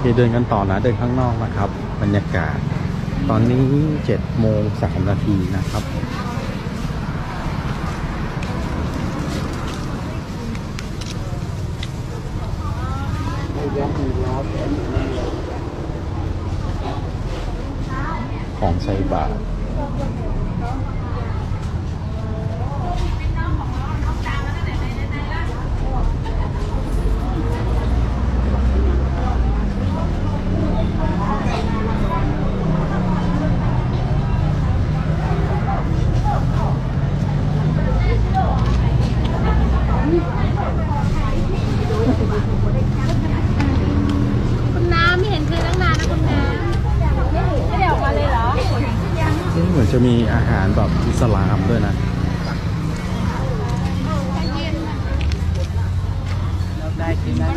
เคเดินกันต่อนะเดินข้างนอกนะครับบรรยากาศตอนนี้7:03 นาทีนะครับของใส่บาตรคุณน้ำไม่เห็นเคยตั้งนานนะคุณน้ำไม่ได้ออกมาเลยเหรอนี่เหมือนจะมีอาหารแบบอิสลามด้วยนะได้กินได้